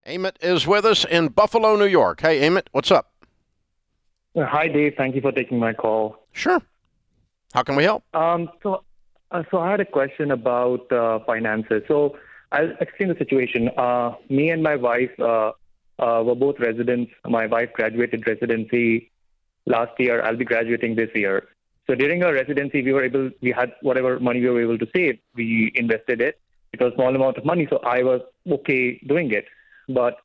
Amit is with us in Buffalo, New York. Hey, Amit, what's up? Hi, Dave. Thank you for taking my call. Sure. How can we help? So I had a question about finances. So I'll explain the situation. Me and my wife were both residents. My wife graduated residency last year. I'll be graduating this year. So during our residency, we had whatever money we were able to save. We invested it. It was a small amount of money, so I was okay doing it. But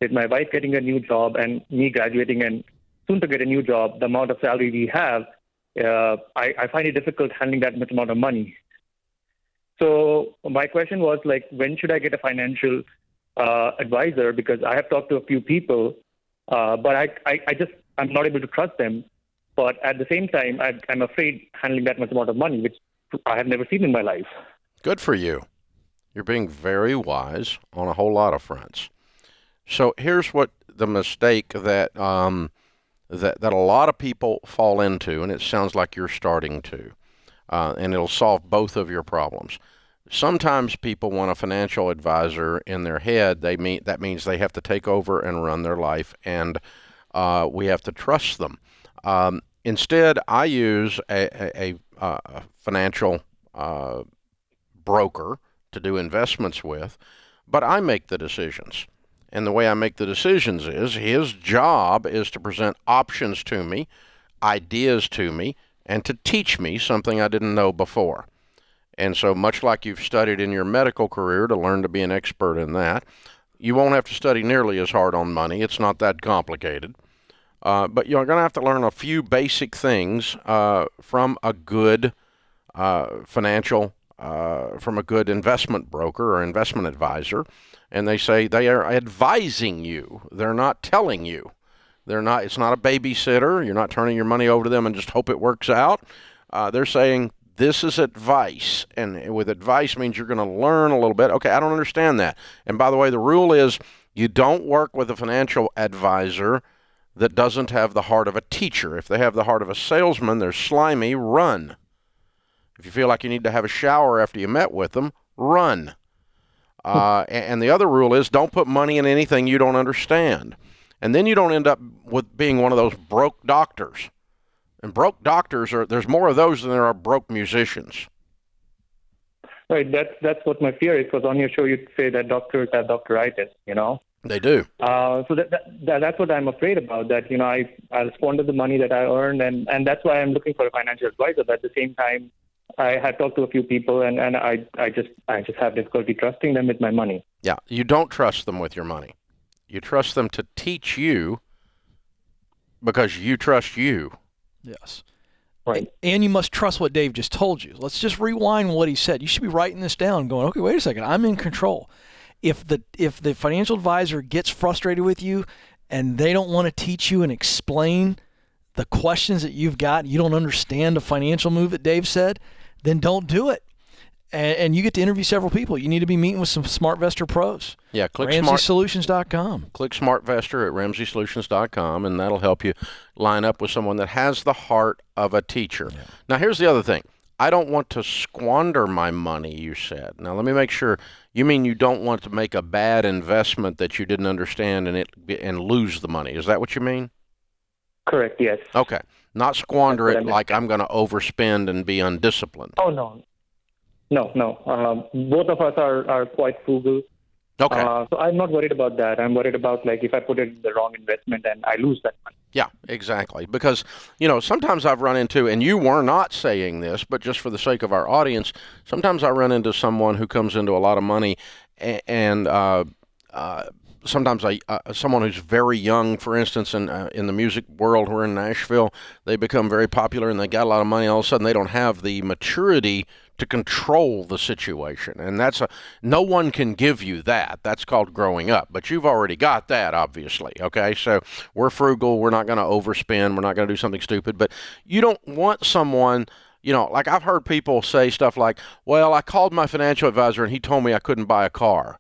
with my wife getting a new job and me graduating and soon to get a new job, the amount of salary we have, I find it difficult handling that much amount of money. So my question was like, when should I get a financial advisor? Because I have talked to a few people, but I'm not able to trust them. But at the same time, I'm afraid handling that much amount of money, which I have never seen in my life. Good for you. You're being very wise on a whole lot of fronts. So here's what the mistake that a lot of people fall into, and it sounds like you're starting to, and it'll solve both of your problems. Sometimes people want a financial advisor in their head. That means they have to take over and run their life, and we have to trust them. Instead, I use a financial broker to do investments with, but I make the decisions. And the way I make the decisions is his job is to present options to me, ideas to me, and to teach me something I didn't know before. And so much like you've studied in your medical career to learn to be an expert in that, you won't have to study nearly as hard on money. It's not that complicated. But you're going to have to learn a few basic things from a good from a good investment broker or investment advisor. And they say they are advising you. They're not telling you. It's not a babysitter. You're not turning your money over to them and just hope it works out. They're saying this is advice. And with advice means you're going to learn a little bit. Okay, I don't understand that. And by the way, the rule is you don't work with a financial advisor that doesn't have the heart of a teacher. If they have the heart of a salesman, they're slimy, run. If you feel like you need to have a shower after you met with them, run. And the other rule is don't put money in anything you don't understand. And then you don't end up with being one of those broke doctors. And broke doctors, there's more of those than there are broke musicians. Right. That's what my fear is, because on your show you say that doctors have doctoritis, They do. So that's what I'm afraid about, that, I'll squander the money that I earned, and that's why I'm looking for a financial advisor. But at the same time, I had talked to a few people, and I just have difficulty trusting them with my money. Yeah, you don't trust them with your money. You trust them to teach you because you trust you. Yes. Right. And you must trust what Dave just told you. Let's just rewind what he said. You should be writing this down going, okay, wait a second, I'm in control. If the financial advisor gets frustrated with you and they don't want to teach you and explain the questions that you've got, you don't understand the financial move that Dave said, then don't do it. And you get to interview several people. You need to be meeting with some SmartVestor pros. Yeah, click RamseySolutions.com. Click SmartVestor at RamseySolutions.com, and that'll help you line up with someone that has the heart of a teacher. Yeah. Now, here's the other thing. I don't want to squander my money, you said. Now, let me make sure. You mean you don't want to make a bad investment that you didn't understand and lose the money. Is that what you mean? Correct, yes. Okay. Not squander it like I'm going to overspend and be undisciplined. Oh, no. No. Both of us are quite frugal. Okay. So I'm not worried about that. I'm worried about, like, if I put it in the wrong investment and I lose that money. Yeah, exactly. Because, sometimes I've run into, and you were not saying this, but just for the sake of our audience, sometimes I run into someone who comes into a lot of money and sometimes someone who's very young, for instance, in the music world, we're in Nashville, they become very popular and they got a lot of money. All of a sudden, they don't have the maturity to control the situation, and no one can give you that. That's called growing up. But you've already got that, obviously. Okay, so we're frugal. We're not going to overspend. We're not going to do something stupid. But you don't want someone. Like I've heard people say stuff like, "Well, I called my financial advisor and he told me I couldn't buy a car."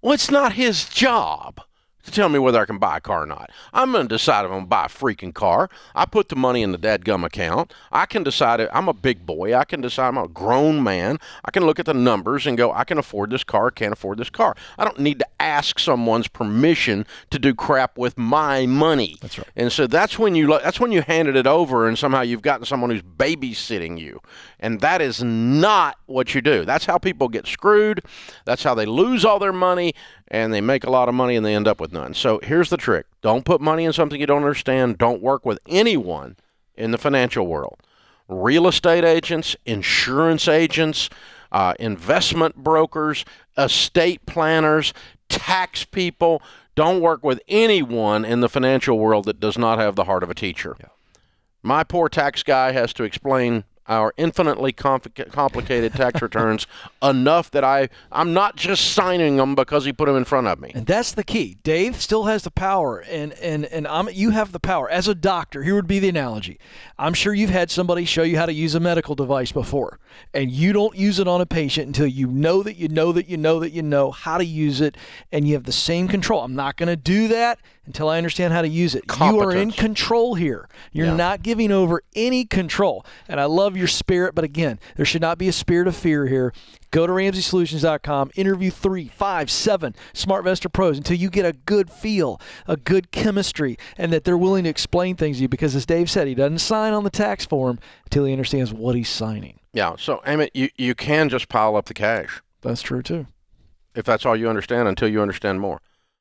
Well, it's not his job to tell me whether I can buy a car or not. I'm going to decide if I'm going to buy a freaking car. I put the money in the dadgum account. I can decide. I'm a big boy. I can decide. I'm a grown man. I can look at the numbers and go, I can afford this car, can't afford this car. I don't need to ask someone's permission to do crap with my money. That's right. And so that's when you handed it over and somehow you've gotten someone who's babysitting you. And that is not what you do. That's how people get screwed. That's how they lose all their money, and they make a lot of money and they end up with none. So here's the trick. Don't put money in something you don't understand. Don't work with anyone in the financial world. Real estate agents, insurance agents, investment brokers, estate planners, tax people. Don't work with anyone in the financial world that does not have the heart of a teacher. Yeah. My poor tax guy has to explain our infinitely complicated tax returns enough that I'm not just signing them because he put them in front of me. And that's the key. Dave still has the power, and you have the power. As a doctor, here would be the analogy. I'm sure you've had somebody show you how to use a medical device before, and you don't use it on a patient until you know that you know how to use it, and you have the same control. I'm not going to do that until I understand how to use it. You are in control here. You're not giving over any control. And I love your spirit, but again, there should not be a spirit of fear here. Go to RamseySolutions.com, interview 3, 5, 7 SmartVestor Pros until you get a good feel, a good chemistry, and that they're willing to explain things to you. Because as Dave said, he doesn't sign on the tax form until he understands what he's signing. Yeah, so Amit, you can just pile up the cash. That's true too. If that's all you understand until you understand more.